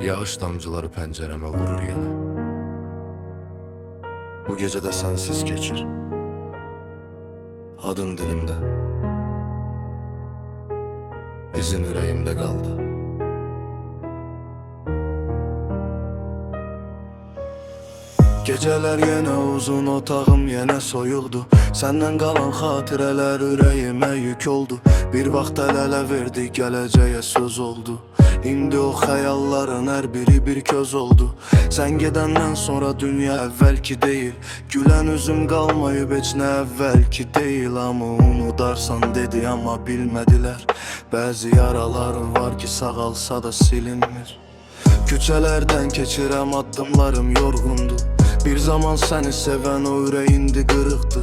Yağış damcıları pencereme vurur yine. Bu gece de sensiz geçir. Adın dilimde, izin yüreğimde kaldı. Geceler yine uzun, otağım yine soyuldu. Senden kalan hatireler yüreğime yük oldu. Bir vaxt el-ele verdik, geleceğe söz oldu. İndi o hayalların her biri bir köz oldu. Sen gedenden sonra dünya evvelki değil. Gülen üzüm kalmayıp hiç ne evvelki değil. Ama unudarsan dedi ama bilmediler. Bazı yaralarım var ki sağalsa da silinmir. Küçelerden keçirem addımlarım yorgundu. Bir zaman seni seven o yüreğindi kırıktı.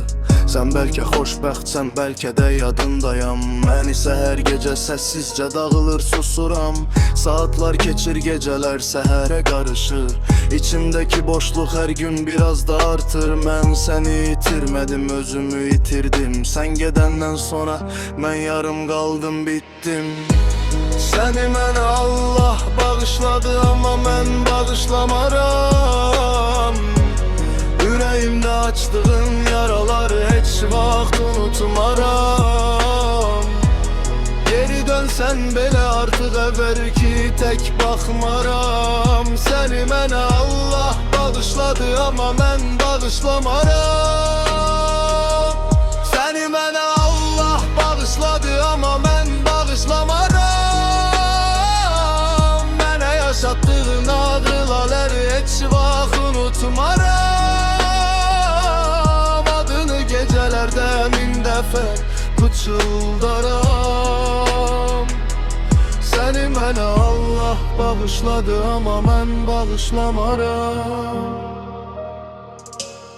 Sen belki xoşbəxtsən, belki de yadındayam. Ben ise her gece sessizce dağılır susuram. Saatler keçir, geceler səhərə karışır. İçimdeki boşluk her gün biraz da artır. Ben seni itirmedim, özümü itirdim. Sen gedenden sonra ben yarım kaldım, bittim. Seni mənə Allah bağışladı ama mən bağışlamaram. Yüreğimde açtığın yaraları hiç vaxt unutmaram. Geri dönsen belə artıq əvvəl ki tek baxmaram. Seni mənə Allah bağışladı ama mən bağışlamaram. Seni mənə Allah bağışladı ama mən bağışlamaram. Mənə yaşattığın ağrıları heç vaxt unutmaram. Gecelerde min defa pıçıldaram. Seni mənə Allah bağışladı ama ben bağışlamaram.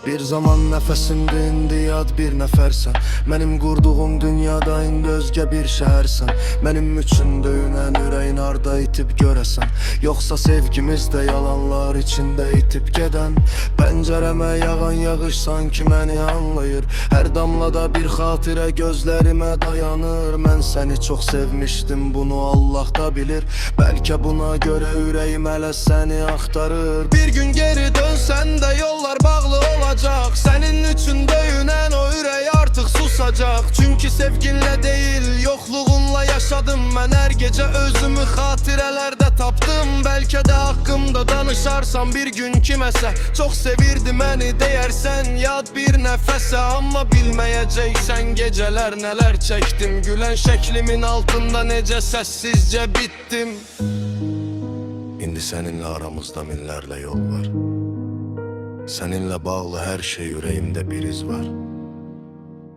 Bir zaman nəfəsimdə indi yad bir nəfərsən. Mənim qurduğum dünyada indi özgə bir şəhərsən. Mənim üçün döyünən ürəyin harda itib görəsən. Yoxsa sevgimiz də yalanlar içində itib gedən. Pəncərəmə yağan yağış sanki məni anlayır. Hər damlada bir xatirə gözlərimə dayanır. Mən səni çox sevmişdim, bunu Allah da bilir. Bəlkə buna görə ürəyim hələ səni axtarır. Bir gün geri dönsən də yollar bağlı olacaq. Senin üçün döyünen o ürək artıq susacaq. Çünkü sevginle değil yokluğunla yaşadım. Ben her gece özümü hatirelerde tapdım. Belki de hakkımda danışarsam bir gün kiməsə. Çok sevirdi məni deyərsən yad bir nəfəsə. Amma bilməyəcəksən geceler neler çektim. Gülen şeklimin altında necə səssizcə bittim. İndi seninle aramızda minlərlə yol var. Seninle bağlı her şey yüreğimde bir iz var.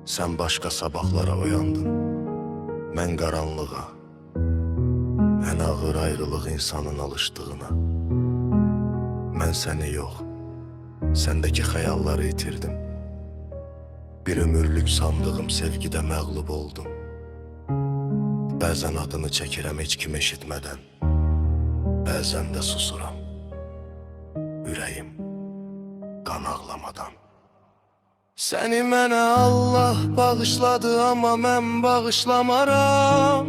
Sen başka sabahlara uyandın, mən qaranlığa. En ağır ayrılıq insanın alıştığına. Mən səni yox, sendeki hayalları itirdim. Bir ömürlük sandığım sevgide məğlub oldum. Bəzən adını çəkirəm heç kim eşitmədən. Bəzən də susuram. Ürəyim kan ağlamadan. Seni mənə Allah bağışladı ama mən bağışlamaram.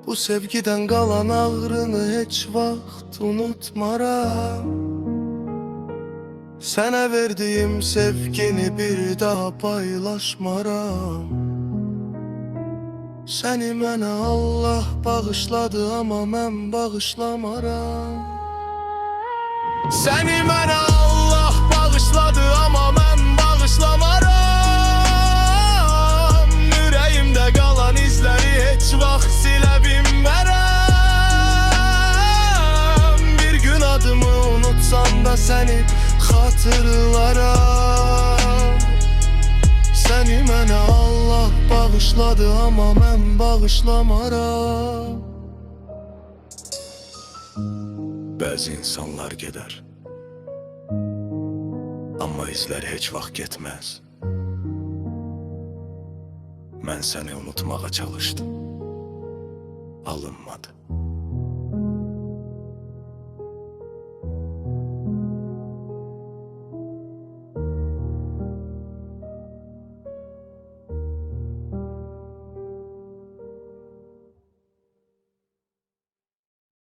Bu sevgiden kalan ağrını heç vaxt unutmaram. Sənə verdiğim sevgini bir daha paylaşmaram. Seni mənə Allah bağışladı ama mən bağışlamaram. Seni mənə Allah bağışladı ama mən bağışlamaram. Yüreğimde kalan izleri heç vaxt silə bilmərəm. Bir gün adımı unutsam da seni hatırlaram. Seni mənə Allah bağışladı ama mən bağışlamaram. Bazı insanlar gider ama izler heç vaxt getməz. Mən səni unutmağa çalışdım, alınmadı.